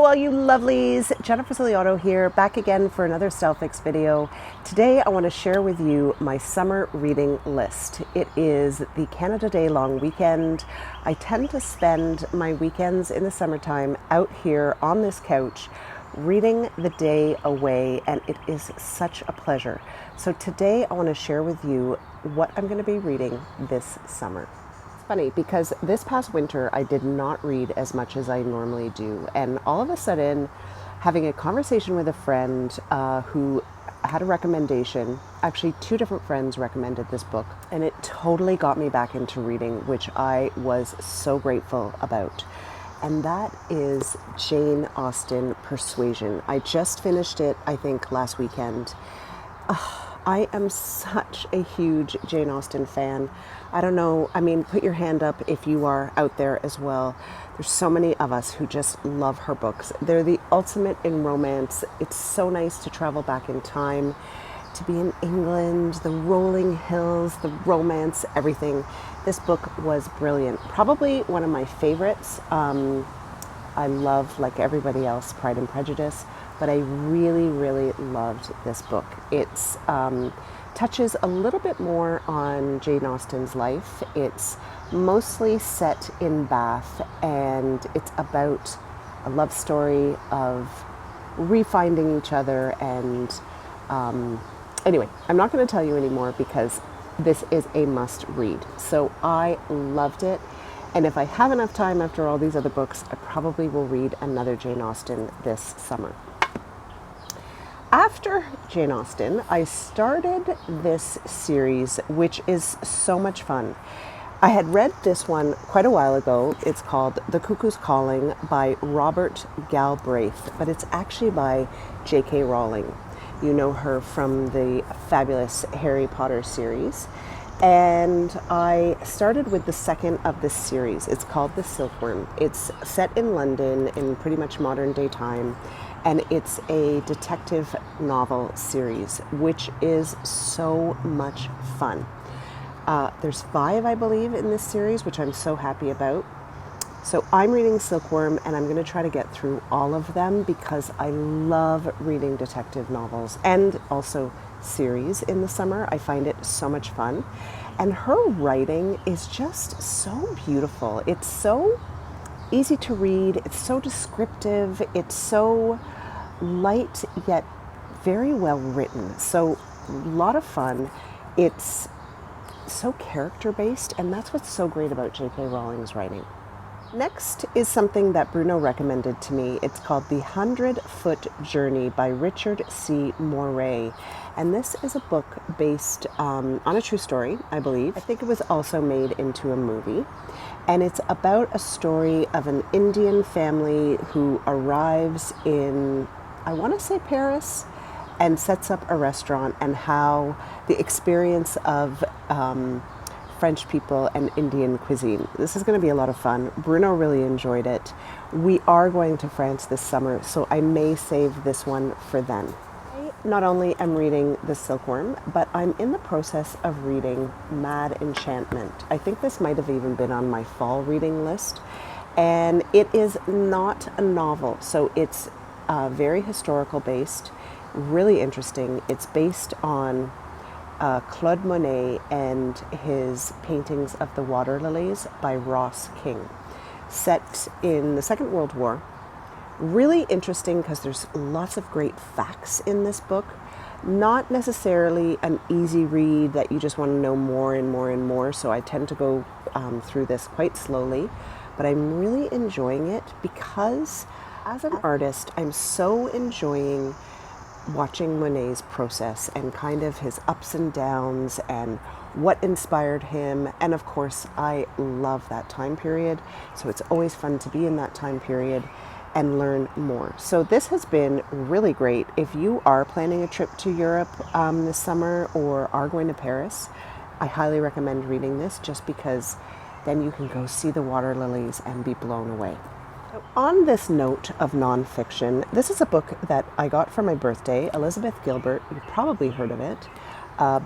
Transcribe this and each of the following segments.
Hello all you lovelies, Jennifer Ciliotto here, back again for another Style Fix video. Today I want to share with you my summer reading list. It is the Canada Day long weekend. I tend to spend my weekends in the summertime out here on this couch reading the day away, and it is such a pleasure. So today I want to share with you what I'm going to be reading this summer. Funny because this past winter I did not read as much as I normally do, and all of a sudden having a conversation with a friend who had a recommendation, actually two different friends recommended this book, and it totally got me back into reading, which I was so grateful about. And that is Jane Austen, Persuasion. I just finished it, I think, last weekend. I am such a huge Jane Austen fan. I don't know, I mean, put your hand up if you are out there as well. There's so many of us who just love her books. They're the ultimate in romance. It's so nice to travel back in time, to be in England, the rolling hills, the romance, everything. This book was brilliant. Probably one of my favorites. I love, like everybody else, Pride and Prejudice, but I really, really loved this book. It's touches a little bit more on Jane Austen's life. It's mostly set in Bath, and it's about a love story of refinding each other. And anyway, I'm not going to tell you anymore because this is a must read. So I loved it. And if I have enough time after all these other books, I probably will read another Jane Austen this summer. After Jane Austen, I started this series, which is so much fun. I had read this one quite a while ago. It's called The Cuckoo's Calling by Robert Galbraith, but it's actually by J.K. Rowling. You know her from the fabulous Harry Potter series. And I started with the second of this series. It's called The Silkworm. It's set in London in pretty much modern day time, and it's a detective novel series, which is so much fun. There's 5, I believe, in this series, which I'm so happy about. So I'm reading Silkworm, and I'm going to try to get through all of them because I love reading detective novels and also series in the summer. I find it so much fun. And her writing is just so beautiful. It's so easy to read. It's so descriptive. It's so light yet very well written. So a lot of fun. It's so character based, and that's what's so great about J.K. Rowling's writing. Next is something that Bruno recommended to me. It's called The 100-Foot Journey by Richard C. Moray. And this is a book based on a true story, I believe. I think it was also made into a movie. And it's about a story of an Indian family who arrives in, I want to say Paris, and sets up a restaurant, and how the experience of French people and Indian cuisine. This is going to be a lot of fun. Bruno really enjoyed it. We are going to France this summer, so I may save this one for then. I not only am reading The Silkworm, but I'm in the process of reading Mad Enchantment. I think this might have even been on my fall reading list. And it is not a novel, so it's very historical based, really interesting. It's based on Claude Monet and his paintings of the water lilies by Ross King, set in the Second World War. Really interesting because there's lots of great facts in this book. Not necessarily an easy read that you just want to know more and more and more, so I tend to go through this quite slowly, but I'm really enjoying it because as an artist, I'm so enjoying watching Monet's process and kind of his ups and downs and what inspired him. And of course, I love that time period. So it's always fun to be in that time period and learn more. So this has been really great. If you are planning a trip to Europe this summer or are going to Paris, I highly recommend reading this just because then you can go see the water lilies and be blown away. So on this note of nonfiction, this is a book that I got for my birthday. Elizabeth Gilbert, you've probably heard of it.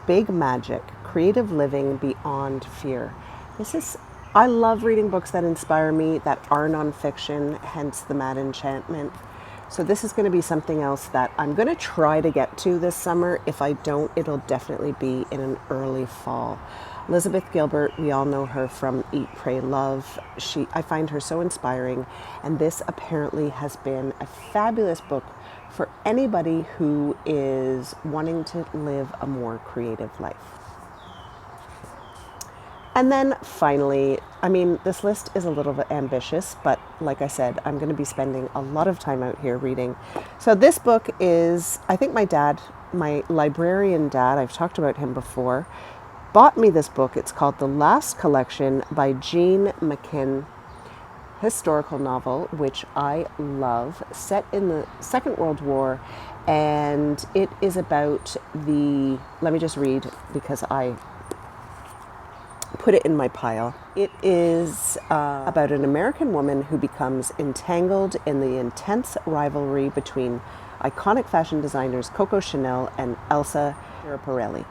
Big Magic, Creative Living Beyond Fear. This is I love reading books that inspire me, that are nonfiction, hence the Mad Enchantment. So this is going to be something else that I'm going to try to get to this summer. If I don't, it'll definitely be in an early fall. Elizabeth Gilbert, we all know her from Eat, Pray, Love. I find her so inspiring, and this apparently has been a fabulous book for anybody who is wanting to live a more creative life. And then finally, I mean, this list is a little bit ambitious, but like I said, I'm going to be spending a lot of time out here reading. So this book is, I think my librarian dad, I've talked about him before, bought me this book. It's called The Last Collection by Jean McKin, historical novel, which I love, set in the Second World War. And it is about let me just read because I put it in my pile. It is about an American woman who becomes entangled in the intense rivalry between iconic fashion designers Coco Chanel and Elsa Schiaparelli.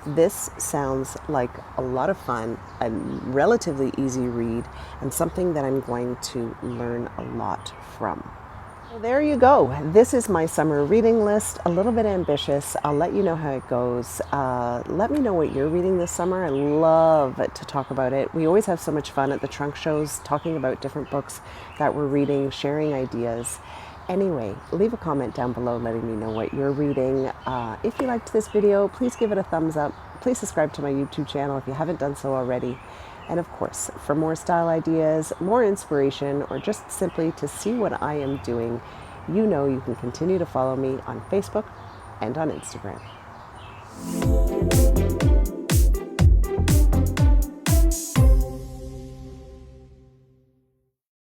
This sounds like a lot of fun, a relatively easy read, and something that I'm going to learn a lot from. Well, there you go. This is my summer reading list, a little bit ambitious. I'll let you know how it goes. Let me know what you're reading this summer. I love to talk about it. We always have so much fun at the trunk shows, talking about different books that we're reading, sharing ideas. Anyway, leave a comment down below letting me know what you're reading. If you liked this video, please give it a thumbs up. Please subscribe to my YouTube channel if you haven't done so already. And of course, for more style ideas, more inspiration, or just simply to see what I am doing, you know you can continue to follow me on Facebook and on Instagram.